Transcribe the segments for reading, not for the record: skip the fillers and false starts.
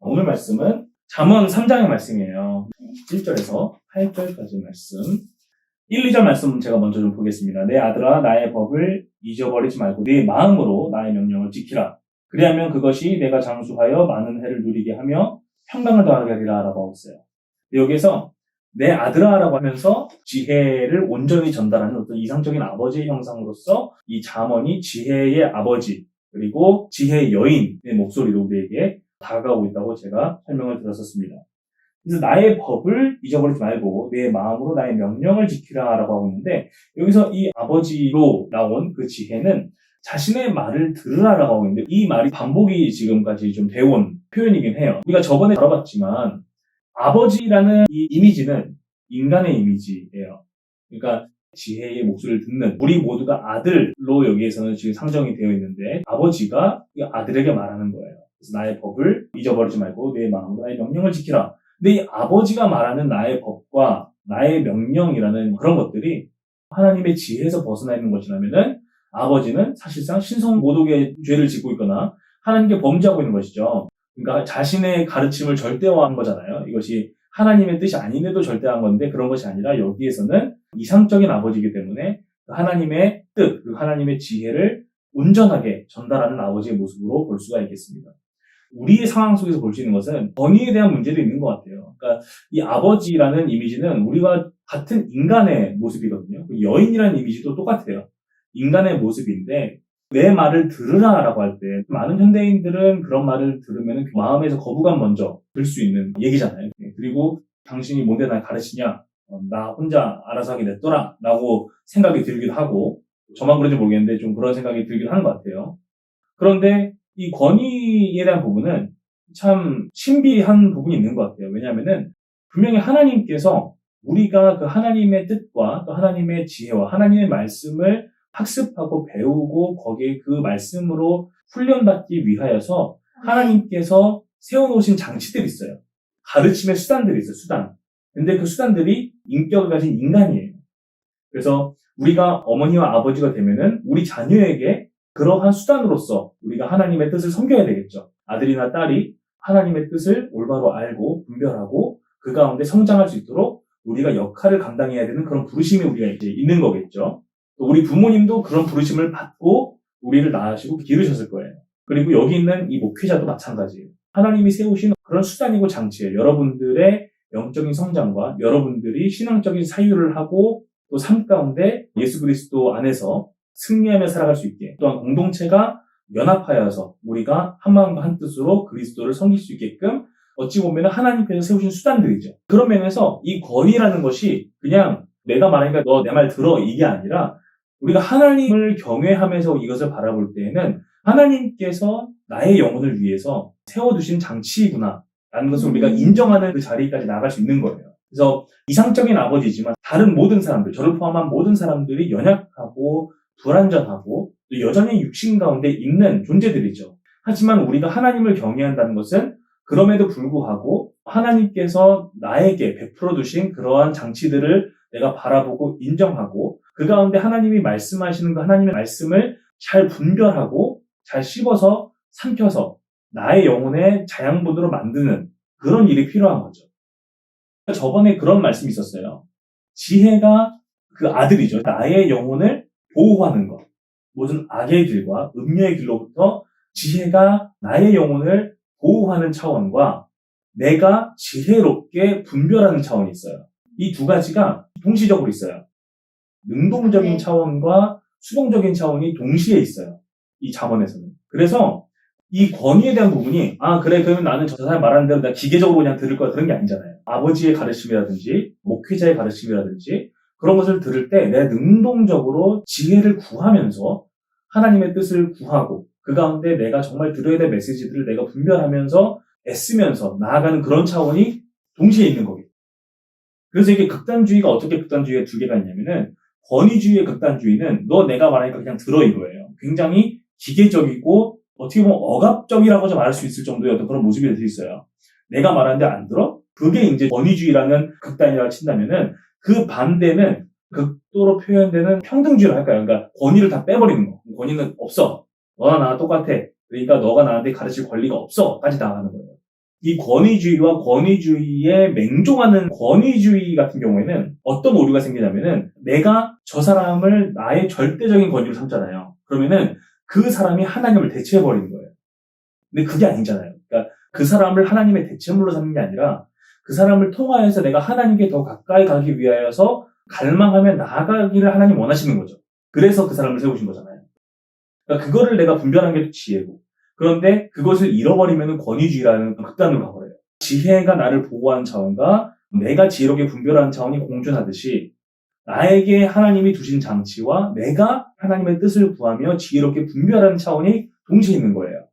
오늘 말씀은 잠언 3장의 말씀이에요. 1절에서 8절까지 말씀. 1, 2절 말씀 제가 먼저 좀 보겠습니다. 내 아들아 나의 법을 잊어버리지 말고 네 마음으로 나의 명령을 지키라. 그리하면 그것이 내가 장수하여 많은 해를 누리게 하며 평강을 더하게 하리라 라고 하고 있어요. 여기에서 내 아들아 라고 하면서 지혜를 온전히 전달하는 어떤 이상적인 아버지의 형상으로서 이 잠언이 지혜의 아버지 그리고 지혜의 여인의 목소리로 우리에게 다가오고 있다고 제가 설명을 드렸었습니다. 그래서 나의 법을 잊어버리지 말고 내 마음으로 나의 명령을 지키라 라고 하고 있는데 여기서 이 아버지로 나온 그 지혜는 자신의 말을 들으라 라고 하고 있는데 이 말이 반복이 지금까지 좀 되어온 표현이긴 해요. 우리가 저번에 다뤄봤지만 아버지라는 이 이미지는 인간의 이미지예요. 그러니까 지혜의 목소리를 듣는 우리 모두가 아들로 여기에서는 지금 상정이 되어 있는데 아버지가 이 아들에게 말하는 거예요. 그래서 나의 법을 잊어버리지 말고 내 마음으로 나의 명령을 지키라. 근데 이 아버지가 말하는 나의 법과 나의 명령이라는 그런 것들이 하나님의 지혜에서 벗어나 있는 것이라면은 아버지는 사실상 신성모독의 죄를 짓고 있거나 하나님께 범죄하고 있는 것이죠. 그러니까 자신의 가르침을 절대화한 거잖아요. 이것이 하나님의 뜻이 아닌데도 절대화한 건데 그런 것이 아니라 여기에서는 이상적인 아버지이기 때문에 하나님의 뜻, 하나님의 지혜를 온전하게 전달하는 아버지의 모습으로 볼 수가 있겠습니다. 우리의 상황 속에서 볼 수 있는 것은 권위에 대한 문제도 있는 것 같아요. 그러니까 이 아버지라는 이미지는 우리와 같은 인간의 모습이거든요. 여인이라는 이미지도 똑같아요. 인간의 모습인데 내 말을 들으라라고 할 때 많은 현대인들은 그런 말을 들으면 마음에서 거부감 먼저 들 수 있는 얘기잖아요. 그리고 당신이 뭔데 날 가르치냐? 나 혼자 알아서 하게 냈더라 라고 생각이 들기도 하고 저만 그런지 모르겠는데 좀 그런 생각이 들기도 하는 것 같아요. 그런데 이 권위에 대한 부분은 참 신비한 부분이 있는 것 같아요. 왜냐하면은 분명히 하나님께서 우리가 그 하나님의 뜻과 또 하나님의 지혜와 하나님의 말씀을 학습하고 배우고 거기에 그 말씀으로 훈련받기 위하여서 하나님께서 세워놓으신 장치들이 있어요. 가르침의 수단들이 있어요. 수단. 근데 그 수단들이 인격을 가진 인간이에요. 그래서 우리가 어머니와 아버지가 되면은 우리 자녀에게 그러한 수단으로서 우리가 하나님의 뜻을 섬겨야 되겠죠. 아들이나 딸이 하나님의 뜻을 올바로 알고 분별하고 그 가운데 성장할 수 있도록 우리가 역할을 감당해야 되는 그런 부르심이 우리가 이제 있는 거겠죠. 또 우리 부모님도 그런 부르심을 받고 우리를 낳으시고 기르셨을 거예요. 그리고 여기 있는 이 목회자도 마찬가지예요. 하나님이 세우신 그런 수단이고 장치예요. 여러분들의 영적인 성장과 여러분들이 신앙적인 사유를 하고 또 삶 가운데 예수 그리스도 안에서 승리하며 살아갈 수 있게 또한 공동체가 연합하여서 우리가 한 마음과 한 뜻으로 그리스도를 섬길 수 있게끔 어찌 보면 하나님께서 세우신 수단들이죠. 그런 면에서 이 권위라는 것이 그냥 내가 말하니까 너 내 말 들어 이게 아니라 우리가 하나님을 경외하면서 이것을 바라볼 때에는 하나님께서 나의 영혼을 위해서 세워두신 장치이구나 라는 것을 우리가 인정하는 그 자리까지 나아갈 수 있는 거예요. 그래서 이상적인 아버지지만 다른 모든 사람들, 저를 포함한 모든 사람들이 연약하고 불완전하고 또 여전히 육신 가운데 있는 존재들이죠. 하지만 우리가 하나님을 경외한다는 것은 그럼에도 불구하고 하나님께서 나에게 베풀어 두신 그러한 장치들을 내가 바라보고 인정하고 그 가운데 하나님이 말씀하시는 그 하나님의 말씀을 잘 분별하고 잘 씹어서 삼켜서 나의 영혼의 자양분으로 만드는 그런 일이 필요한 거죠. 저번에 그런 말씀이 있었어요. 지혜가 그 아들이죠. 나의 영혼을 보호하는 것. 모든 악의 길과 음녀의 길로부터 지혜가 나의 영혼을 보호하는 차원과 내가 지혜롭게 분별하는 차원이 있어요. 이 두 가지가 동시적으로 있어요. 능동적인 차원과 수동적인 차원이 동시에 있어요. 이 잠언에서는. 그래서 이 권위에 대한 부분이 그래 그러면 나는 저 사람 말하는 대로 내가 기계적으로 그냥 들을 거야 그런 게 아니잖아요. 아버지의 가르침이라든지 목회자의 가르침이라든지 그런 것을 들을 때 내가 능동적으로 지혜를 구하면서 하나님의 뜻을 구하고 그 가운데 내가 정말 들어야 될 메시지들을 내가 분별하면서 애쓰면서 나아가는 그런 차원이 동시에 있는 거겠죠. 그래서 이게 극단주의가 어떻게 극단주의가 두 개가 있냐면은 권위주의의 극단주의는 너 내가 말하니까 그냥 들어 이거예요. 굉장히 기계적이고 어떻게 보면 억압적이라고 좀 말할 수 있을 정도의 어떤 그런 모습이 될 수 있어요. 내가 말하는데 안 들어? 그게 이제 권위주의라는 극단이라고 친다면은 그 반대는 극도로 표현되는 평등주의를 할까요? 그러니까 권위를 다 빼버리는 거. 권위는 없어. 너나 나랑 똑같아. 그러니까 너가 나한테 가르칠 권리가 없어. 까지 나가는 거예요. 이 권위주의와 권위주의에 맹종하는 권위주의 같은 경우에는 어떤 오류가 생기냐면은 내가 저 사람을 나의 절대적인 권위로 삼잖아요. 그러면은 그 사람이 하나님을 대체해버리는 거예요. 근데 그게 아니잖아요. 그러니까 그 사람을 하나님의 대체물로 삼는 게 아니라 그 사람을 통하여서 내가 하나님께 더 가까이 가기 위하여서 갈망하며 나아가기를 하나님 원하시는 거죠. 그래서 그 사람을 세우신 거잖아요. 그러니까 그거를 내가 분별하는 게 지혜고, 그런데 그것을 잃어버리면 권위주의라는 극단으로 가버려요. 지혜가 나를 보호하는 차원과 내가 지혜롭게 분별하는 차원이 공존하듯이 나에게 하나님이 두신 장치와 내가 하나님의 뜻을 구하며 지혜롭게 분별하는 차원이 동시에 있는 거예요.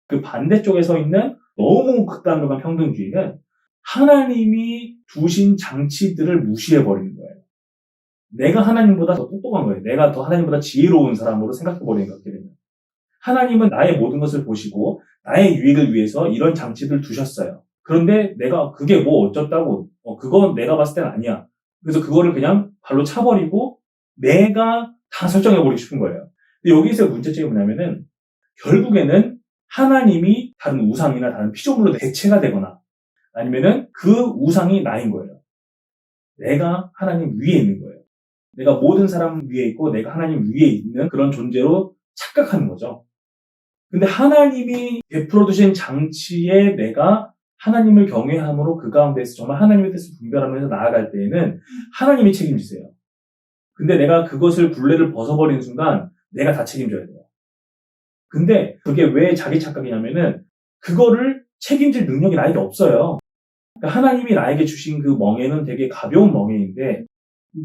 그 반대쪽에 서 있는 너무 극단으로 간 평등주의는 하나님이 두신 장치들을 무시해버리는 거예요. 내가 하나님보다 더 똑똑한 거예요. 내가 더 하나님보다 지혜로운 사람으로 생각해버리는 거거든요. 하나님은 나의 모든 것을 보시고 나의 유익을 위해서 이런 장치들을 두셨어요. 그런데 내가 그게 뭐 어쩌다고 그건 내가 봤을 때는 아니야. 그래서 그거를 그냥 발로 차버리고 내가 다 설정해버리고 싶은 거예요. 근데 여기서 문제점이 뭐냐면은 결국에는 하나님이 다른 우상이나 다른 피조물로 대체가 되거나 아니면은 그 우상이 나인 거예요. 내가 하나님 위에 있는 거예요. 내가 모든 사람 위에 있고 내가 하나님 위에 있는 그런 존재로 착각하는 거죠. 근데 하나님이 베풀어 두신 장치에 내가 하나님을 경외함으로 그 가운데서 정말 하나님의 뜻을 분별하면서 나아갈 때에는 하나님이 책임지세요. 근데 내가 그것을 굴레를 벗어버리는 순간 내가 다 책임져야 돼요. 근데 그게 왜 자기 착각이냐면은 그거를 책임질 능력이 나에게 없어요. 그러니까 하나님이 나에게 주신 그 멍에는 되게 가벼운 멍에인데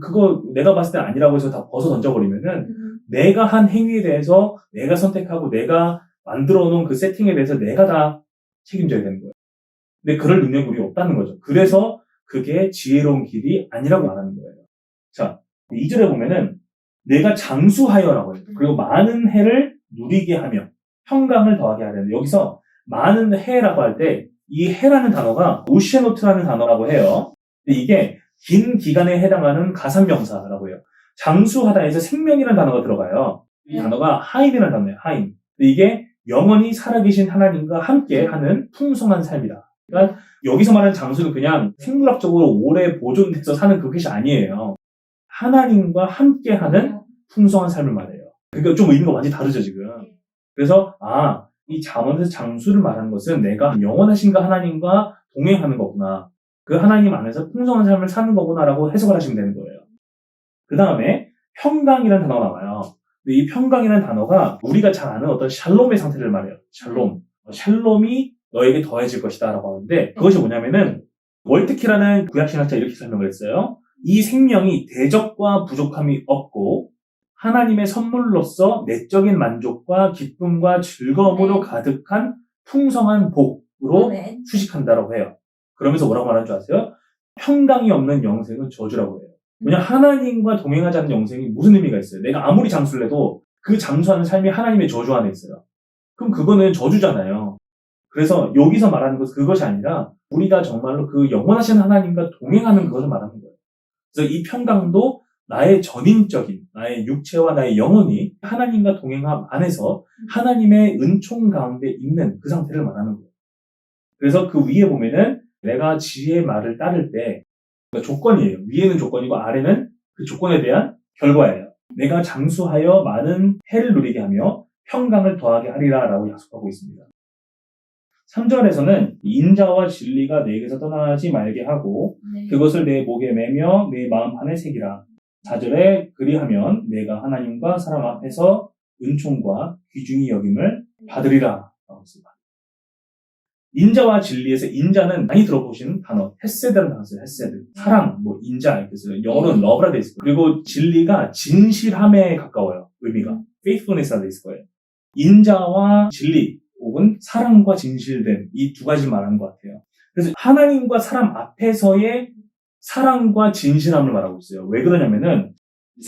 그거 내가 봤을 때 아니라고 해서 다 벗어 던져버리면은 내가 한 행위에 대해서 내가 선택하고 내가 만들어 놓은 그 세팅에 대해서 내가 다 책임져야 되는 거예요. 근데 그럴 능력이 우리 없다는 거죠. 그래서 그게 지혜로운 길이 아니라고 말하는 거예요. 자, 2절에 보면은 내가 장수하여라고 해요. 그리고 많은 해를 누리게 하며 평강을 더하게 하려는데 여기서 많은 해라고 할 때 이 해라는 단어가 오시에노트라는 단어라고 해요. 근데 이게 긴 기간에 해당하는 가산명사라고 해요. 장수하다에서 생명이라는 단어가 들어가요. 이 단어가 하임이라는 단어예요. 하임. 근데 이게 영원히 살아계신 하나님과 함께 하는 풍성한 삶이다. 그러니까 여기서 말하는 장수는 그냥 생물학적으로 오래 보존돼서 사는 그것이 아니에요. 하나님과 함께 하는 풍성한 삶을 말해요. 그러니까 좀 의미가 완전히 다르죠, 지금. 그래서, 이 잠언에서 장수를 말하는 것은 내가 영원하신가 하나님과 동행하는 거구나. 그 하나님 안에서 풍성한 삶을 사는 거구나라고 해석을 하시면 되는 거예요. 그 다음에 평강이라는 단어가 나와요. 근데 이 평강이라는 단어가 우리가 잘 아는 어떤 샬롬의 상태를 말해요. 샬롬. 샬롬이 너에게 더해질 것이다 라고 하는데 그것이 뭐냐면은 월트키라는 구약신학자 이렇게 설명을 했어요. 이 생명이 대적과 부족함이 없고 하나님의 선물로서 내적인 만족과 기쁨과 즐거움으로 가득한 풍성한 복으로 휴식한다라고 해요. 그러면서 뭐라고 말하는 줄 아세요? 평강이 없는 영생은 저주라고 해요. 왜냐하면 하나님과 동행하지 않는 영생이 무슨 의미가 있어요? 내가 아무리 장수를 해도 그 장수하는 삶이 하나님의 저주 안에 있어요. 그럼 그거는 저주잖아요. 그래서 여기서 말하는 것은 그것이 아니라 우리가 정말로 그 영원하신 하나님과 동행하는 그것을 말하는 거예요. 그래서 이 평강도 나의 전인적인, 나의 육체와 나의 영혼이 하나님과 동행함 안에서 하나님의 은총 가운데 있는 그 상태를 말하는 거예요. 그래서 그 위에 보면은 내가 지혜의 말을 따를 때 그러니까 조건이에요. 위에는 조건이고 아래는 그 조건에 대한 결과예요. 내가 장수하여 많은 해를 누리게 하며 평강을 더하게 하리라 라고 약속하고 있습니다. 3절에서는 인자와 진리가 내게서 떠나지 말게 하고 그것을 내 목에 매며 내 마음 안에 새기라. 4절에 그리하면 내가 하나님과 사람 앞에서 은총과 귀중히 여김을 받으리라 라고 했습니다. 인자와 진리에서 인자는 많이 들어보신 단어 헤세드라는 단어 있어요. 헤세드. 사랑, 인자 이렇게 써요. 영어로는 love라 돼 있을 거예요. 그리고 진리가 진실함에 가까워요. 의미가. faithfulness라 돼 있을 거예요. 인자와 진리 혹은 사랑과 진실됨 이 두 가지 말하는 것 같아요. 그래서 하나님과 사람 앞에서의 사랑과 진실함을 말하고 있어요. 왜 그러냐면은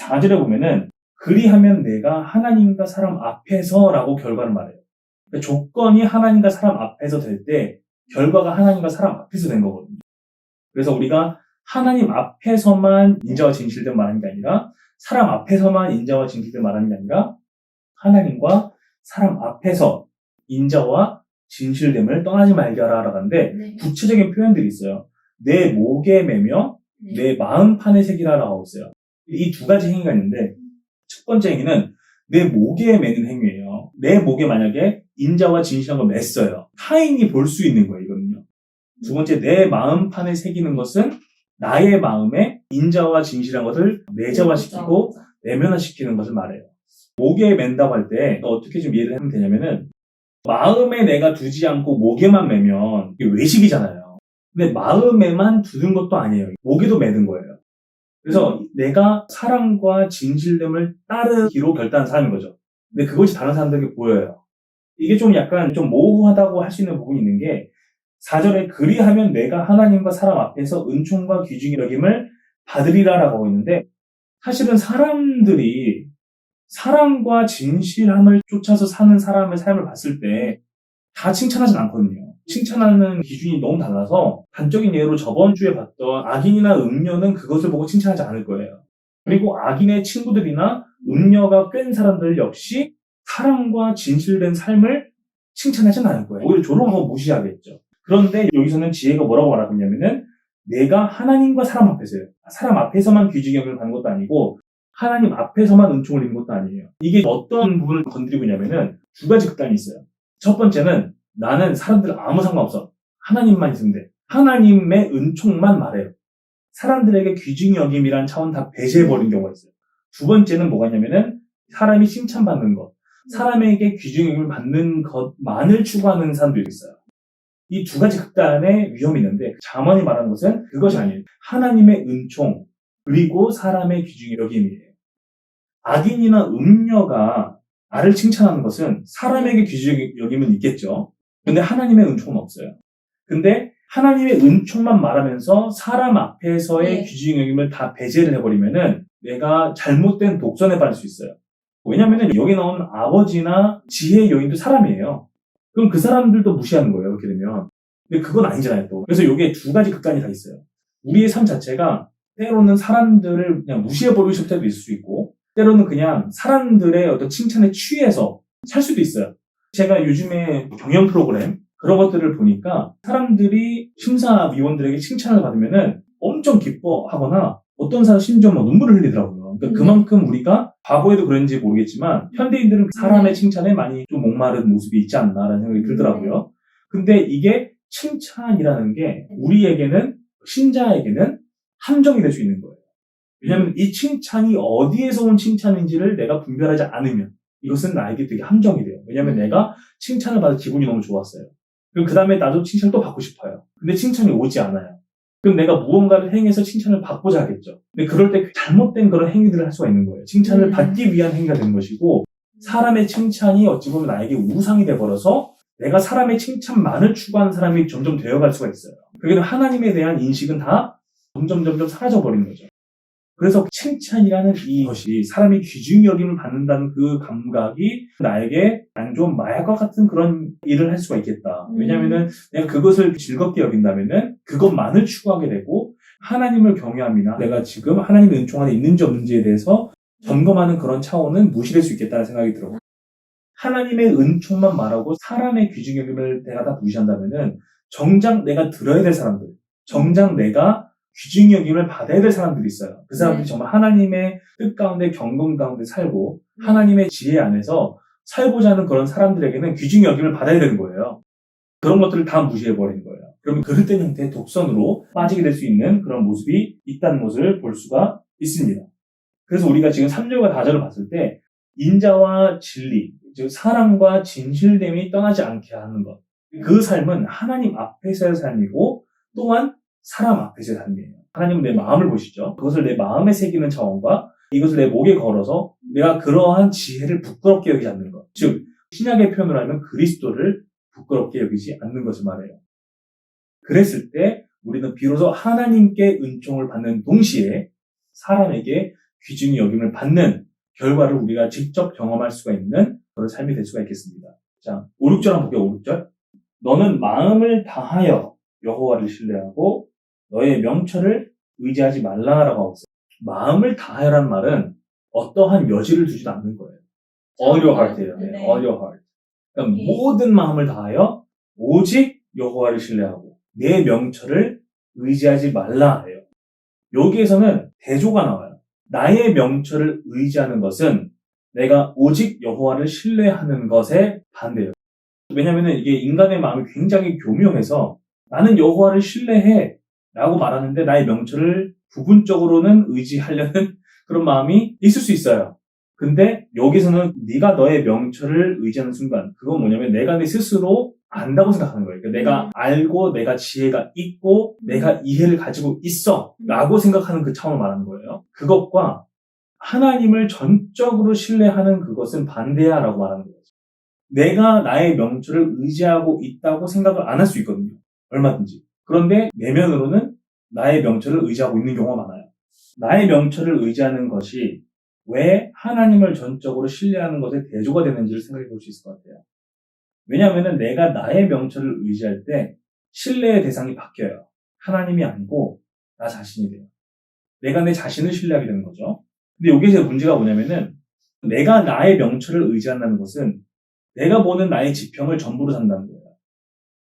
4절에 보면은 그리하면 내가 하나님과 사람 앞에서라고 결과를 말해요. 그러니까 조건이 하나님과 사람 앞에서 될 때 결과가 하나님과 사람 앞에서 된 거거든요. 그래서 우리가 하나님 앞에서만 인자와 진실됨 말하는 게 아니라 사람 앞에서만 인자와 진실됨 말하는 게 아니라 하나님과 사람 앞에서 인자와 진실됨을 떠나지 말게 하라라고 하는데 네. 구체적인 표현들이 있어요. 내 목에 매며 네. 내 마음판에 새기라라고 하고 있어요. 이 두 가지 행위가 있는데 첫 번째 행위는 내 목에 매는 행위예요. 내 목에 만약에 인자와 진실한 걸 맸어요. 타인이 볼 수 있는 거예요, 이거는요. 두 번째, 내 마음판에 새기는 것은 나의 마음에 인자와 진실한 것을 내재화시키고 그렇죠. 내면화시키는 것을 말해요. 목에 맨다고 할 때 어떻게 좀 이해를 하면 되냐면은 마음에 내가 두지 않고 목에만 매면 이게 외식이잖아요. 근데 마음에만 두는 것도 아니에요. 목에도 매는 거예요. 그래서 내가 사랑과 진실됨을 따르기로 결단한 사람인 거죠. 근데 그것이 다른 사람들에게 보여요. 이게 좀 약간 좀 모호하다고 할 수 있는 부분이 있는 게 4절에 그리하면 내가 하나님과 사람 앞에서 은총과 귀중히 여김을 받으리라라고 하고 있는데 사실은 사람들이 사랑과 진실함을 쫓아서 사는 사람의 삶을 봤을 때 다 칭찬하진 않거든요. 칭찬하는 기준이 너무 달라서 단적인 예로 저번 주에 봤던 악인이나 음녀는 그것을 보고 칭찬하지 않을 거예요. 그리고 악인의 친구들이나 음녀가 깬 사람들 역시 사랑과 진실된 삶을 칭찬하진 않을 거예요. 오히려 조롱하고 무시하겠죠. 그런데 여기서는 지혜가 뭐라고 말하고 있냐면은 내가 하나님과 사람 앞에서요. 사람 앞에서만 귀중히 여김을 받는 것도 아니고 하나님 앞에서만 은총을 입는 것도 아니에요. 이게 어떤 부분을 건드리고 있냐면은 두 가지 극단이 있어요. 첫 번째는 나는 사람들 아무 상관없어. 하나님만 있으면 돼. 하나님의 은총만 말해요. 사람들에게 귀중히 여김이란 차원 다 배제해버린 경우가 있어요. 두 번째는 뭐가 있냐면은 사람이 칭찬받는 것, 사람에게 귀중히 여김을 받는 것만을 추구하는 사람들이 있어요. 이 두 가지 극단의 위험이 있는데 잠언이 말하는 것은 그것이 아니에요. 하나님의 은총 그리고 사람의 귀중히 여김이에요. 악인이나 음녀가 나를 칭찬하는 것은 사람에게 귀중히 여김은 있겠죠. 근데 하나님의 은총은 없어요. 근데 하나님의 은총만 말하면서 사람 앞에서의 네. 귀중히 여김을 다 배제를 해버리면은 내가 잘못된 독선에 빠질 수 있어요. 왜냐면은 여기 나오는 아버지나 지혜의 여인도 사람이에요. 그럼 그 사람들도 무시하는 거예요, 그렇게 되면. 근데 그건 아니잖아요, 또. 그래서 여기에 두 가지 극단이 다 있어요. 우리의 삶 자체가 때로는 사람들을 그냥 무시해버리고 싶을 때도 있을 수 있고, 때로는 그냥 사람들의 어떤 칭찬에 취해서 살 수도 있어요. 제가 요즘에 경영 프로그램, 그런 것들을 보니까 사람들이 심사위원들에게 칭찬을 받으면은 엄청 기뻐하거나 어떤 사람 심지어 막 눈물을 흘리더라고요. 그러니까 그만큼 우리가 과거에도 그런지 모르겠지만 현대인들은 사람의 칭찬에 많이 좀 목마른 모습이 있지 않나라는 생각이 들더라고요. 근데 이게 칭찬이라는 게 우리에게는 신자에게는 함정이 될 수 있는 거예요. 왜냐하면 이 칭찬이 어디에서 온 칭찬인지를 내가 분별하지 않으면 이것은 나에게 되게 함정이 돼요. 왜냐하면 내가 칭찬을 받아 기분이 너무 좋았어요. 그럼 그 다음에 나도 칭찬을 또 받고 싶어요. 근데 칭찬이 오지 않아요. 그럼 내가 무언가를 행해서 칭찬을 받고자 하겠죠. 근데 그럴 때 잘못된 그런 행위들을 할 수가 있는 거예요. 칭찬을 받기 위한 행위가 되는 것이고 사람의 칭찬이 어찌 보면 나에게 우상이 돼버려서 내가 사람의 칭찬만을 추구하는 사람이 점점 되어갈 수가 있어요. 그러니까 하나님에 대한 인식은 다 점점 사라져버리는 거죠. 그래서 칭찬이라는 이것이 사람이 귀중히 여김을 받는다는 그 감각이 나에게 안 좋은 마약과 같은 그런 일을 할 수가 있겠다. 왜냐면은 내가 그것을 즐겁게 여긴다면은 그것만을 추구하게 되고 하나님을 경외함이나 내가 지금 하나님의 은총 안에 있는지 없는지에 대해서 점검하는 그런 차원은 무시될 수 있겠다는 생각이 들어요. 하나님의 은총만 말하고 사람의 귀중히 여김을 내가 다 무시한다면은 정작 내가 들어야 될 사람들, 정작 내가 귀중히 여김을 받아야 될 사람들이 있어요. 그 사람들이 정말 하나님의 뜻 가운데 경건 가운데 살고 하나님의 지혜 안에서 살고자 하는 그런 사람들에게는 귀중히 여김을 받아야 되는 거예요. 그런 것들을 다 무시해버리는 거예요. 그러면 그릇된 형태의 독선으로 빠지게 될 수 있는 그런 모습이 있다는 것을 볼 수가 있습니다. 그래서 우리가 지금 3절과 4절을 봤을 때 인자와 진리, 즉 사랑과 진실됨이 떠나지 않게 하는 것. 그 삶은 하나님 앞에서의 삶이고 또한 사람 앞에서의 삶이에요. 하나님은 내 마음을 보시죠. 그것을 내 마음에 새기는 차원과 이것을 내 목에 걸어서 내가 그러한 지혜를 부끄럽게 여기지 않는 것. 즉 신약의 표현으로 하면 그리스도를 부끄럽게 여기지 않는 것을 말해요. 그랬을 때 우리는 비로소 하나님께 은총을 받는 동시에 사람에게 귀중히 여김을 받는 결과를 우리가 직접 경험할 수가 있는 그런 삶이 될 수가 있겠습니다. 자, 5, 6절 한번 볼게요. 5, 6절. 너는 마음을 다하여 여호와를 신뢰하고 너의 명철을 의지하지 말라라고 하고 있어요. 마음을 다하여라는 말은 어떠한 여지를 두지도 않는 거예요. All your heart예요. All your heart. 그러니까 모든 마음을 다하여 오직 여호와를 신뢰하고 내 명철을 의지하지 말라 해요. 여기에서는 대조가 나와요. 나의 명철을 의지하는 것은 내가 오직 여호와를 신뢰하는 것에 반대예요. 왜냐하면 이게 인간의 마음이 굉장히 교묘해서 나는 여호와를 신뢰해 라고 말하는데 나의 명철을 부분적으로는 의지하려는 그런 마음이 있을 수 있어요. 근데 여기서는 네가 너의 명철을 의지하는 순간 그건 뭐냐면 내가 내 스스로 안다고 생각하는 거예요. 그러니까 내가 알고 내가 지혜가 있고 내가 이해를 가지고 있어 라고 생각하는 그 차원을 말하는 거예요. 그것과 하나님을 전적으로 신뢰하는 그것은 반대야 라고 말하는 거예요. 내가 나의 명철을 의지하고 있다고 생각을 안 할 수 있거든요. 얼마든지. 그런데 내면으로는 나의 명철을 의지하고 있는 경우가 많아요. 나의 명철을 의지하는 것이 왜 하나님을 전적으로 신뢰하는 것에 대조가 되는지를 생각해 볼 수 있을 것 같아요. 왜냐하면 내가 나의 명철을 의지할 때 신뢰의 대상이 바뀌어요. 하나님이 아니고 나 자신이 돼요. 내가 내 자신을 신뢰하게 되는 거죠. 근데 여기서 문제가 뭐냐면은 내가 나의 명철을 의지한다는 것은 내가 보는 나의 지평을 전부로 산다는 거예요.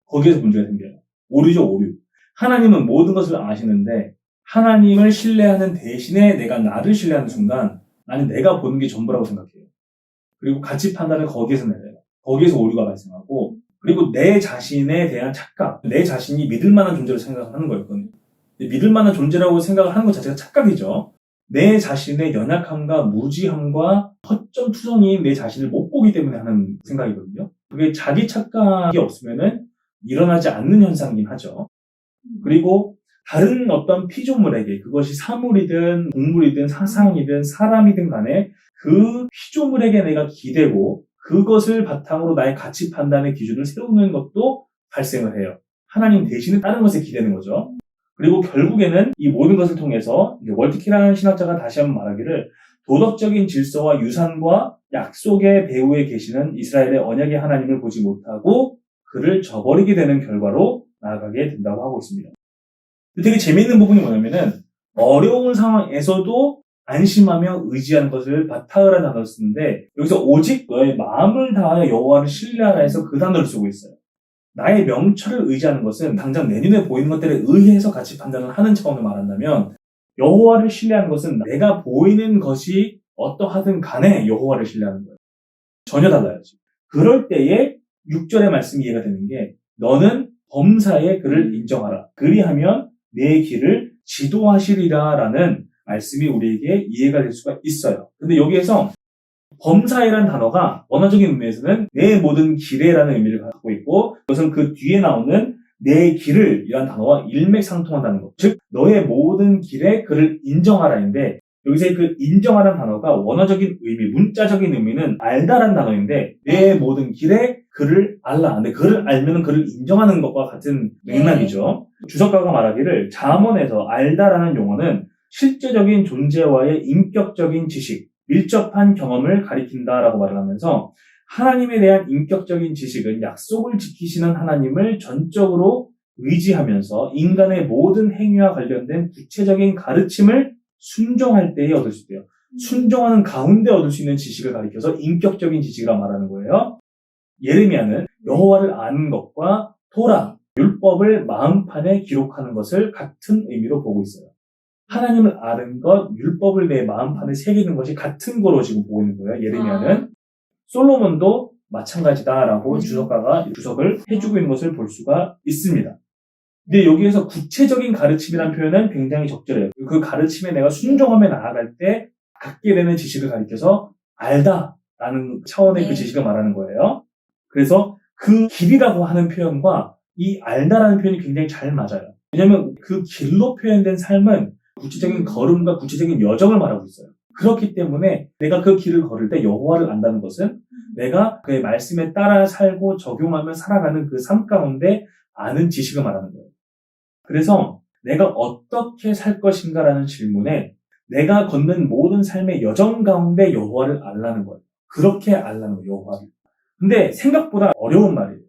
거기에서 문제가 생겨요. 오류죠, 오류. 하나님은 모든 것을 아시는데 하나님을 신뢰하는 대신에 내가 나를 신뢰하는 순간 나는 내가 보는 게 전부라고 생각해요. 그리고 가치 판단을 거기에서 내려요. 거기에서 오류가 발생하고 그리고 내 자신에 대한 착각, 내 자신이 믿을 만한 존재로 생각하는 거였거든요. 믿을 만한 존재라고 생각을 하는 것 자체가 착각이죠. 내 자신의 연약함과 무지함과 허점투성이인 내 자신을 못 보기 때문에 하는 생각이거든요. 그게 자기 착각이 없으면은 일어나지 않는 현상이긴 하죠. 그리고 다른 어떤 피조물에게 그것이 사물이든 동물이든 사상이든 사람이든 간에 그 피조물에게 내가 기대고 그것을 바탕으로 나의 가치 판단의 기준을 세우는 것도 발생을 해요. 하나님 대신에 다른 것에 기대는 거죠. 그리고 결국에는 이 모든 것을 통해서 월트키라는 신학자가 다시 한번 말하기를 도덕적인 질서와 유산과 약속의 배후에 계시는 이스라엘의 언약의 하나님을 보지 못하고 그를 저버리게 되는 결과로 나아가게 된다고 하고 있습니다. 되게 재미있는 부분이 뭐냐면은 어려운 상황에서도 안심하며 의지하는 것을 바타흐라는 단어를 쓰는데 여기서 오직 너의 마음을 다하여 여호와를 신뢰하라 해서 그 단어를 쓰고 있어요. 나의 명철을 의지하는 것은 당장 내 눈에 보이는 것들에 의해서 가치 판단을 하는 차원을 말한다면 여호와를 신뢰하는 것은 내가 보이는 것이 어떠하든 간에 여호와를 신뢰하는 거예요. 전혀 달라요. 그럴 때에 6절의 말씀이 이해가 되는 게 너는 범사에 그를 인정하라. 그리하면 내 길을 지도하시리라 라는 말씀이 우리에게 이해가 될 수가 있어요. 근데 여기에서 범사에라는 단어가 원어적인 의미에서는 내 모든 길에라는 의미를 갖고 있고 그것은 그 뒤에 나오는 내 길을 이라는 단어와 일맥상통한다는 것. 즉 너의 모든 길에 그를 인정하라인데 여기서 그 인정하라는 단어가 원어적인 의미, 문자적인 의미는 알다라는 단어인데 내 모든 길에 그를 알라. 근데 그를 알면 그를 인정하는 것과 같은 맥락이죠. 주석가가 말하기를 잠언에서 알다라는 용어는 실제적인 존재와의 인격적인 지식, 밀접한 경험을 가리킨다라고 말을 하면서 하나님에 대한 인격적인 지식은 약속을 지키시는 하나님을 전적으로 의지하면서 인간의 모든 행위와 관련된 구체적인 가르침을 순종할 때에 얻을 수 있대요. 순종하는 가운데 얻을 수 있는 지식을 가리켜서 인격적인 지식이라 말하는 거예요. 예레미야는 여호와를 아는 것과 토라, 율법을 마음판에 기록하는 것을 같은 의미로 보고 있어요. 하나님을 아는 것, 율법을 내 마음판에 새기는 것이 같은 거로 지금 보고 있는 거예요. 예레미야는. 솔로몬도 마찬가지다라고 주석가가 주석을 해주고 있는 것을 볼 수가 있습니다. 근데 여기에서 구체적인 가르침이라는 표현은 굉장히 적절해요. 그 가르침에 내가 순종하며 나아갈 때 갖게 되는 지식을 가리켜서 알다라는 차원의 그 지식을 말하는 거예요. 그래서 그 길이라고 하는 표현과 이 알다라는 표현이 굉장히 잘 맞아요. 왜냐하면 그 길로 표현된 삶은 구체적인 걸음과 구체적인 여정을 말하고 있어요. 그렇기 때문에 내가 그 길을 걸을 때 여호와를 안다는 것은 내가 그의 말씀에 따라 살고 적용하며 살아가는 그 삶 가운데 아는 지식을 말하는 거예요. 그래서 내가 어떻게 살 것인가라는 질문에 내가 걷는 모든 삶의 여정 가운데 여호와를 알라는 거예요. 그렇게 알라는 거예요, 여호와를. 근데 생각보다 어려운 말이에요.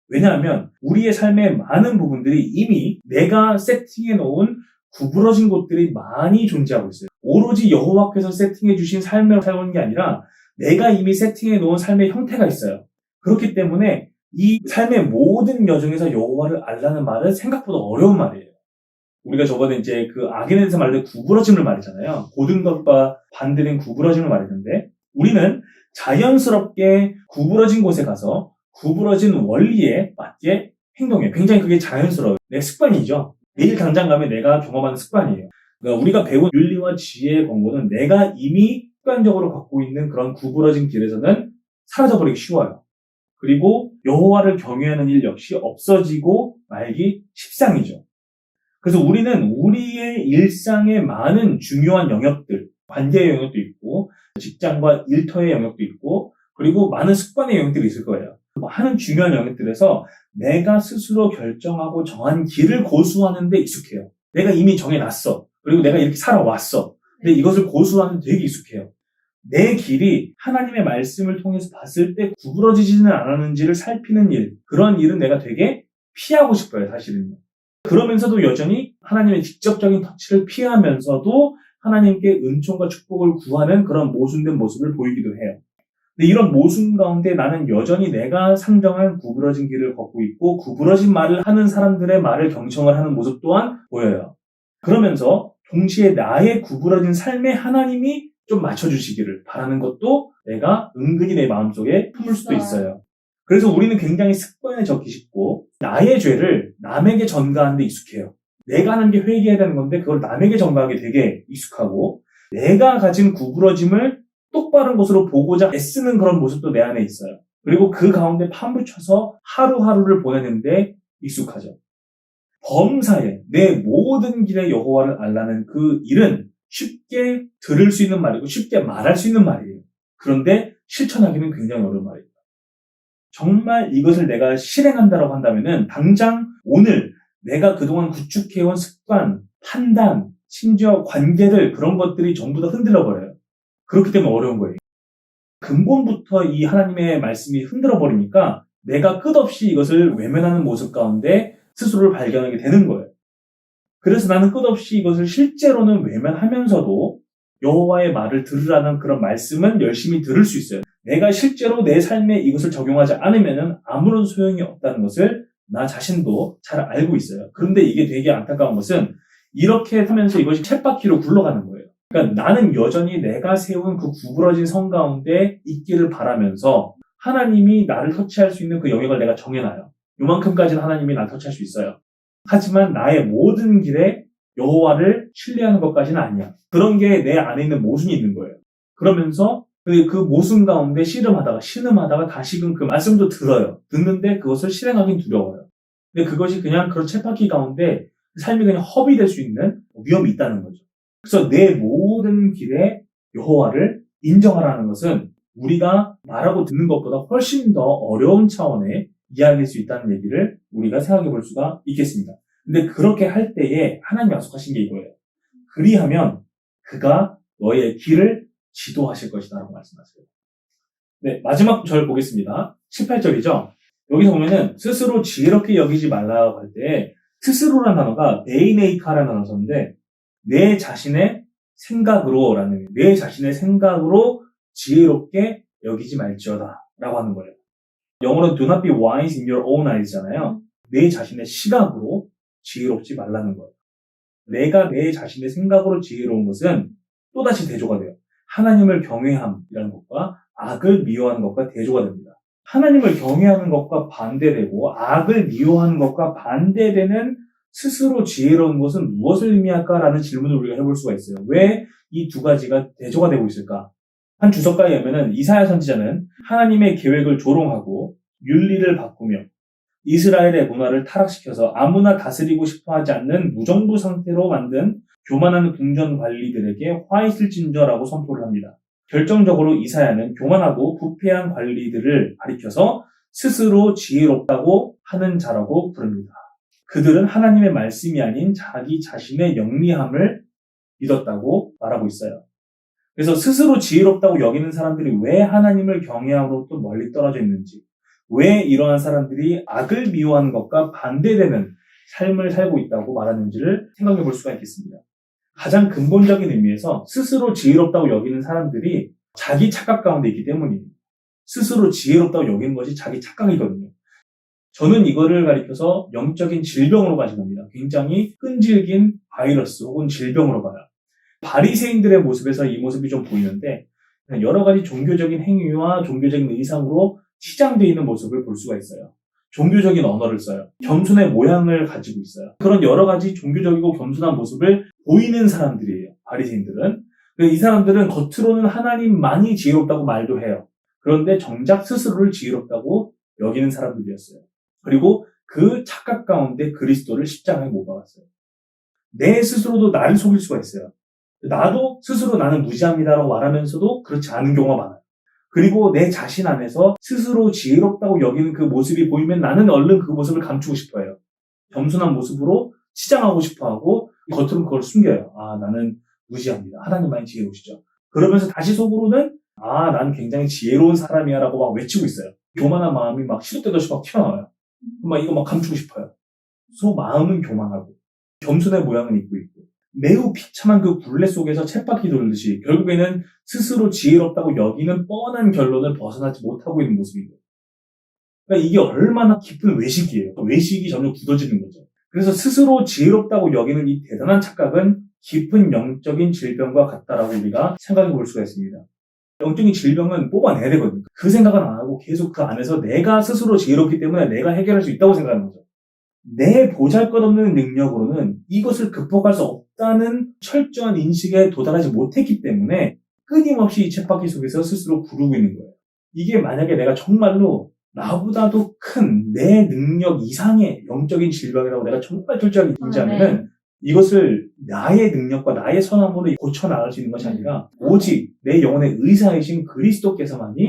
왜냐하면 우리의 삶의 많은 부분들이 이미 내가 세팅해 놓은 구부러진 곳들이 많이 존재하고 있어요. 오로지 여호와께서 세팅해 주신 삶을 살아오는 게 아니라 내가 이미 세팅해 놓은 삶의 형태가 있어요. 그렇기 때문에 이 삶의 모든 여정에서 여호와를 알라는 말은 생각보다 어려운 말이에요. 우리가 저번에 이제 그 악에 대해서 말할 때 구부러짐을 말했잖아요. 고든 것과 반대된 구부러짐을 말했는데 우리는 자연스럽게 구부러진 곳에 가서 구부러진 원리에 맞게 행동해요. 굉장히 그게 자연스러워요. 내 습관이죠. 내일 당장 가면 내가 경험하는 습관이에요. 그러니까 우리가 배운 윤리와 지혜의 권고는 내가 이미 습관적으로 갖고 있는 그런 구부러진 길에서는 사라져버리기 쉬워요. 그리고 여호와를 경외하는 일 역시 없어지고 말기 십상이죠. 그래서 우리는 우리의 일상의 많은 중요한 영역들, 관계의 영역도 있고 직장과 일터의 영역도 있고 그리고 많은 습관의 영역들이 있을 거예요. 하는 중요한 영역들에서 내가 스스로 결정하고 정한 길을 고수하는 데 익숙해요. 내가 이미 정해놨어. 그리고 내가 이렇게 살아왔어. 근데 이것을 고수하는 데 되게 익숙해요. 내 길이 하나님의 말씀을 통해서 봤을 때 구부러지지는 않았는지를 살피는 일, 그런 일은 내가 되게 피하고 싶어요, 사실은요. 그러면서도 여전히 하나님의 직접적인 터치를 피하면서도 하나님께 은총과 축복을 구하는 그런 모순된 모습을 보이기도 해요. 근데 이런 모순 가운데 나는 여전히 내가 상정한 구부러진 길을 걷고 있고 구부러진 말을 하는 사람들의 말을 경청을 하는 모습 또한 보여요. 그러면서 동시에 나의 구부러진 삶에 하나님이 좀 맞춰주시기를 바라는 것도 내가 은근히 내 마음속에 품을 수도 있어요. 그래서 우리는 굉장히 습관에 적기 쉽고 나의 죄를 남에게 전가하는 데 익숙해요. 내가 하는 게 회개해야 되는 건데 그걸 남에게 전가하기 되게 익숙하고 내가 가진 구부러짐을 똑바른 곳으로 보고자 애쓰는 그런 모습도 내 안에 있어요. 그리고 그 가운데 파묻혀서 하루하루를 보내는데 익숙하죠. 범사에 내 모든 길에 여호와를 알라는 그 일은 쉽게 들을 수 있는 말이고 쉽게 말할 수 있는 말이에요. 그런데 실천하기는 굉장히 어려운 말입니다. 정말 이것을 내가 실행한다고 한다면은 당장 오늘 내가 그동안 구축해온 습관, 판단, 심지어 관계들 그런 것들이 전부 다 흔들려 버려요. 그렇기 때문에 어려운 거예요. 근본부터 이 하나님의 말씀이 흔들어 버리니까 내가 끝없이 이것을 외면하는 모습 가운데 스스로를 발견하게 되는 거예요. 그래서 나는 끝없이 이것을 실제로는 외면하면서도 여호와의 말을 들으라는 그런 말씀은 열심히 들을 수 있어요. 내가 실제로 내 삶에 이것을 적용하지 않으면 아무런 소용이 없다는 것을 나 자신도 잘 알고 있어요. 그런데 이게 되게 안타까운 것은 이렇게 하면서 이것이 쳇바퀴로 굴러가는 거예요. 그러니까 나는 여전히 내가 세운 그 구부러진 성 가운데 있기를 바라면서 하나님이 나를 터치할 수 있는 그 영역을 내가 정해놔요. 요만큼까지는 하나님이 나를 터치할 수 있어요. 하지만 나의 모든 길에 여호와를 신뢰하는 것까지는 아니야. 그런 게 내 안에 있는 모순이 있는 거예요. 그러면서 그 모순 가운데 씨름하다가 신음하다가 다시금 그 말씀도 들어요. 듣는데 그것을 실행하긴 두려워요. 근데 그것이 그냥 그런 쳇바퀴 가운데 삶이 그냥 허비될 수 있는 위험이 있다는 거죠. 그래서 내 모든 길에 여호와를 인정하라는 것은 우리가 말하고 듣는 것보다 훨씬 더 어려운 차원의 이야기일 수 있다는 얘기를 우리가 생각해 볼 수가 있겠습니다. 근데 그렇게 할 때에 하나님이 약속하신 게 이거예요. 그리하면 그가 너의 길을 지도하실 것이다 라고 말씀하세요. 네, 마지막 절 보겠습니다. 18절이죠. 여기서 보면은 스스로 지혜롭게 여기지 말라고 할 때 스스로라는 단어가 네이네이카라는 단어가 썼는데 내 자신의 생각으로라는 의미, 내 자신의 생각으로 지혜롭게 여기지 말지어다 라고 하는 거예요. 영어로는 do not be wise in your own eyes잖아요. 내 자신의 시각으로 지혜롭지 말라는 거예요. 내가 내 자신의 생각으로 지혜로운 것은 또다시 대조가 돼요. 하나님을 경외함이라는 것과 악을 미워하는 것과 대조가 됩니다. 하나님을 경외하는 것과 반대되고 악을 미워하는 것과 반대되는 스스로 지혜로운 것은 무엇을 의미할까라는 질문을 우리가 해볼 수가 있어요. 왜 이 두 가지가 대조가 되고 있을까? 한 주석가에 의하면 이사야 선지자는 하나님의 계획을 조롱하고 윤리를 바꾸며 이스라엘의 문화를 타락시켜서 아무나 다스리고 싶어하지 않는 무정부 상태로 만든 교만한 궁전 관리들에게 화 있을진저라고 선포를 합니다. 결정적으로 이사야는 교만하고 부패한 관리들을 가리켜서 스스로 지혜롭다고 하는 자라고 부릅니다. 그들은 하나님의 말씀이 아닌 자기 자신의 영리함을 믿었다고 말하고 있어요. 그래서 스스로 지혜롭다고 여기는 사람들이 왜 하나님을 경외함으로부터 멀리 떨어져 있는지, 왜 이러한 사람들이 악을 미워하는 것과 반대되는 삶을 살고 있다고 말하는지를 생각해 볼 수가 있겠습니다. 가장 근본적인 의미에서 스스로 지혜롭다고 여기는 사람들이 자기 착각 가운데 있기 때문입니다. 스스로 지혜롭다고 여기는 것이 자기 착각이거든요. 저는 이거를 가리켜서 영적인 질병으로 가져봅니다. 굉장히 끈질긴 바이러스 혹은 질병으로 봐요. 바리새인들의 모습에서 이 모습이 좀 보이는데 여러 가지 종교적인 행위와 종교적인 의상으로 치장되어 있는 모습을 볼 수가 있어요. 종교적인 언어를 써요. 겸손의 모양을 가지고 있어요. 그런 여러 가지 종교적이고 겸손한 모습을 보이는 사람들이에요. 바리새인들은. 이 사람들은 겉으로는 하나님만이 지혜롭다고 말도 해요. 그런데 정작 스스로를 지혜롭다고 여기는 사람들이었어요. 그리고 그 착각 가운데 그리스도를 십자가에 못 박았어요. 내 스스로도 나를 속일 수가 있어요. 나도 스스로 나는 무지합니다라고 말하면서도 그렇지 않은 경우가 많아요. 그리고 내 자신 안에서 스스로 지혜롭다고 여기는 그 모습이 보이면 나는 얼른 그 모습을 감추고 싶어 해요. 겸손한 모습으로 치장하고 싶어 하고 겉으로는 그걸 숨겨요. 나는 무지합니다. 하나님만이 지혜로우시죠. 그러면서 다시 속으로는 난 굉장히 지혜로운 사람이야 라고 막 외치고 있어요. 교만한 마음이 막 시도 때도 없이 막 튀어나와요. 이거 막 감추고 싶어요. 마음은 교만하고 겸손의 모양은 입고 있고 매우 비참한 그 굴레 속에서 쳇바퀴 돌듯이 결국에는 스스로 지혜롭다고 여기는 뻔한 결론을 벗어나지 못하고 있는 모습인 거예요. 그러니까 이게 얼마나 깊은 외식이에요. 외식이 점점 굳어지는 거죠. 그래서 스스로 지혜롭다고 여기는 이 대단한 착각은 깊은 영적인 질병과 같다라고 우리가 생각해 볼 수가 있습니다. 영적인 질병은 뽑아내야 되거든요. 그 생각은 안 하고 계속 그 안에서 내가 스스로 지혜롭기 때문에 내가 해결할 수 있다고 생각하는 거죠. 내 보잘것없는 능력으로는 이것을 극복할 수 없다는 철저한 인식에 도달하지 못했기 때문에 끊임없이 이 쳇바퀴 속에서 스스로 구르고 있는 거예요. 이게 만약에 내가 정말로 나보다도 큰 내 능력 이상의 영적인 질병이라고 내가 정말 철저하게 인지하면은 이것을 나의 능력과 나의 선함으로 고쳐나갈 수 있는 것이 아니라 오직 내 영혼의 의사이신 그리스도께서만이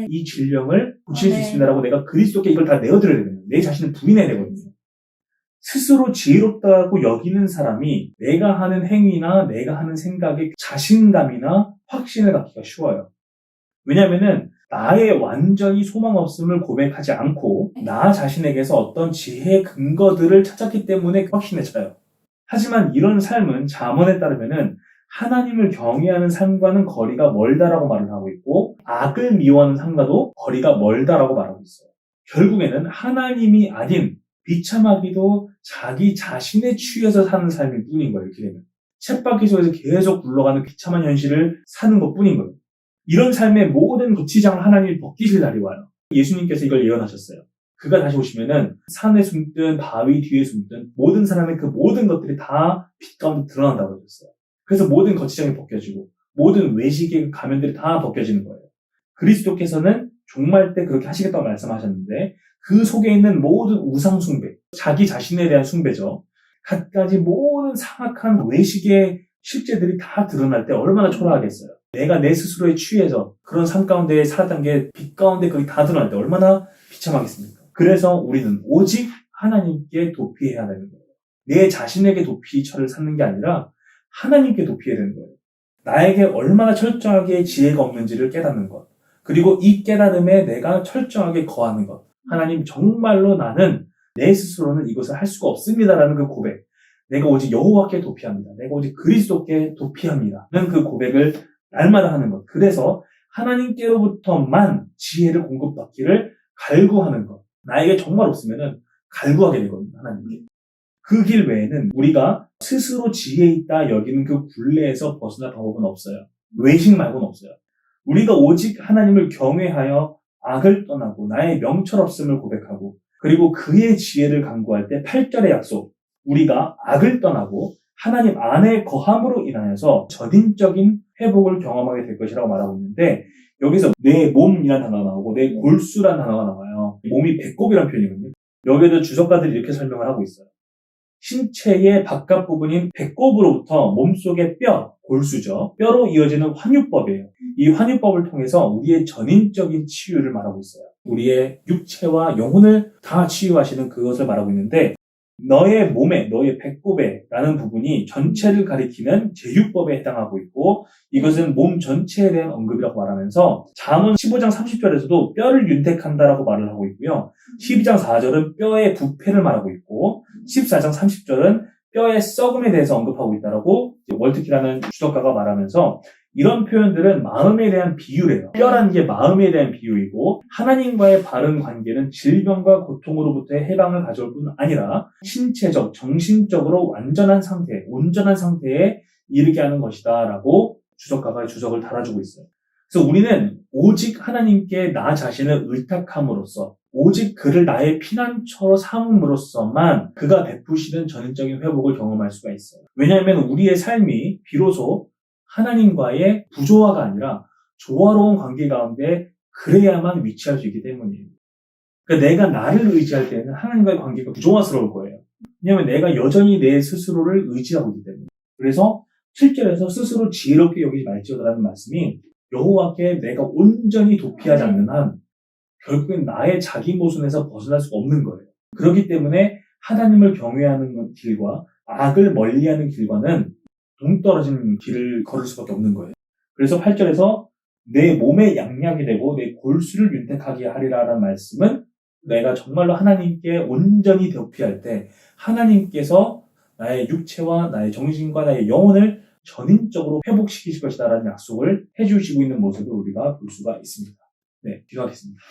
이 질병을 고칠 수 있습니다라고 내가 그리스도께 이걸 다 내어드려야 되거든요. 내 자신을 부인해야 되거든요. 스스로 지혜롭다고 여기는 사람이 내가 하는 행위나 내가 하는 생각에 자신감이나 확신을 갖기가 쉬워요. 왜냐하면은 나의 완전히 소망 없음을 고백하지 않고 나 자신에게서 어떤 지혜의 근거들을 찾았기 때문에 확신에 차요. 하지만 이런 삶은 잠언에 따르면은 하나님을 경외하는 삶과는 거리가 멀다라고 말을 하고 있고 악을 미워하는 삶과도 거리가 멀다라고 말하고 있어요. 결국에는 하나님이 아닌 비참하기도 자기 자신에 취해서 사는 삶일 뿐인 거예요. 이렇게 되면 쳇바퀴 속에서 계속 굴러가는 비참한 현실을 사는 것 뿐인 거예요. 이런 삶의 모든 고치장을 하나님이 벗기실 날이 와요. 예수님께서 이걸 예언하셨어요. 그가 다시 오시면은 산에 숨든 바위 뒤에 숨든 모든 사람의 그 모든 것들이 다 빛 가운데 드러난다고 하셨어요. 그래서 모든 거치장이 벗겨지고 모든 외식의 가면들이 다 벗겨지는 거예요. 그리스도께서는 종말 때 그렇게 하시겠다고 말씀하셨는데 그 속에 있는 모든 우상 숭배, 자기 자신에 대한 숭배죠. 갖가지 모든 사악한 외식의 실제들이 다 드러날 때 얼마나 초라하겠어요. 내가 내 스스로에 취해서 그런 삶 가운데 살았던 게 빛 가운데 그게 다 드러날 때 얼마나 비참하겠습니까? 그래서 우리는 오직 하나님께 도피해야 되는 거예요. 내 자신에게 도피처를 삼는 게 아니라 하나님께 도피해야 되는 거예요. 나에게 얼마나 철저하게 지혜가 없는지를 깨닫는 것. 그리고 이 깨달음에 내가 철저하게 거하는 것. 하나님 정말로 나는 내 스스로는 이것을 할 수가 없습니다라는 그 고백. 내가 오직 여호와께 도피합니다. 내가 오직 그리스도께 도피합니다. 는 그 고백을 날마다 하는 것. 그래서 하나님께로부터만 지혜를 공급받기를 갈구하는 것. 나에게 정말 없으면은 갈구하게 되거든요. 하나님께. 그 길 외에는 우리가 스스로 지혜 있다 여기는 그 굴레에서 벗어날 방법은 없어요. 외식 말고는 없어요. 우리가 오직 하나님을 경외하여 악을 떠나고 나의 명철없음을 고백하고 그리고 그의 지혜를 간구할 때 8절의 약속, 우리가 악을 떠나고 하나님 안에 거함으로 인하여서 전인적인 회복을 경험하게 될 것이라고 말하고 있는데 여기서 내 몸이라는 단어가 나오고 내 골수라는 단어가 나와요. 몸이 배꼽이라는 표현이거든요. 여기에도 주석가들이 이렇게 설명을 하고 있어요. 신체의 바깥 부분인 배꼽으로부터 몸속의 뼈, 골수죠. 뼈로 이어지는 환유법이에요. 이 환유법을 통해서 우리의 전인적인 치유를 말하고 있어요. 우리의 육체와 영혼을 다 치유하시는 그것을 말하고 있는데 너의 몸에, 너의 배꼽에 라는 부분이 전체를 가리키는 제유법에 해당하고 있고 이것은 몸 전체에 대한 언급이라고 말하면서 잠언 15장 30절에서도 뼈를 윤택한다라고 말을 하고 있고요. 12장 4절은 뼈의 부패를 말하고 있고 14장 30절은 뼈의 썩음에 대해서 언급하고 있다라고 월트키라는 주석가가 말하면서 이런 표현들은 마음에 대한 비유래요. 뼈라는 게 마음에 대한 비유이고 하나님과의 바른 관계는 질병과 고통으로부터의 해방을 가져올 뿐 아니라 신체적, 정신적으로 완전한 상태, 온전한 상태에 이르게 하는 것이다 라고 주석가가 주석을 달아주고 있어요. 그래서 우리는 오직 하나님께 나 자신을 의탁함으로써 오직 그를 나의 피난처로 삼음으로써만 그가 베푸시는 전인적인 회복을 경험할 수가 있어요. 왜냐하면 우리의 삶이 비로소 하나님과의 부조화가 아니라 조화로운 관계 가운데 그래야만 위치할 수 있기 때문이에요. 그러니까 내가 나를 의지할 때는 하나님과의 관계가 부조화스러울 거예요. 왜냐하면 내가 여전히 내 스스로를 의지하고 있기 때문에. 그래서 7절에서 스스로 지혜롭게 여기지 말지어다라는 말씀이 여호와께 내가 온전히 도피하지 않는 한 결국엔 나의 자기 모순에서 벗어날 수가 없는 거예요. 그렇기 때문에 하나님을 경외하는 길과 악을 멀리하는 길과는 동떨어진 길을 걸을 수밖에 없는 거예요. 그래서 8절에서 내 몸에 양약이 되고 내 골수를 윤택하게 하리라라는 말씀은 내가 정말로 하나님께 온전히 도피할 때 하나님께서 나의 육체와 나의 정신과 나의 영혼을 전인적으로 회복시키실 것이다라는 약속을 해주시고 있는 모습을 우리가 볼 수가 있습니다. 네, 기도하겠습니다.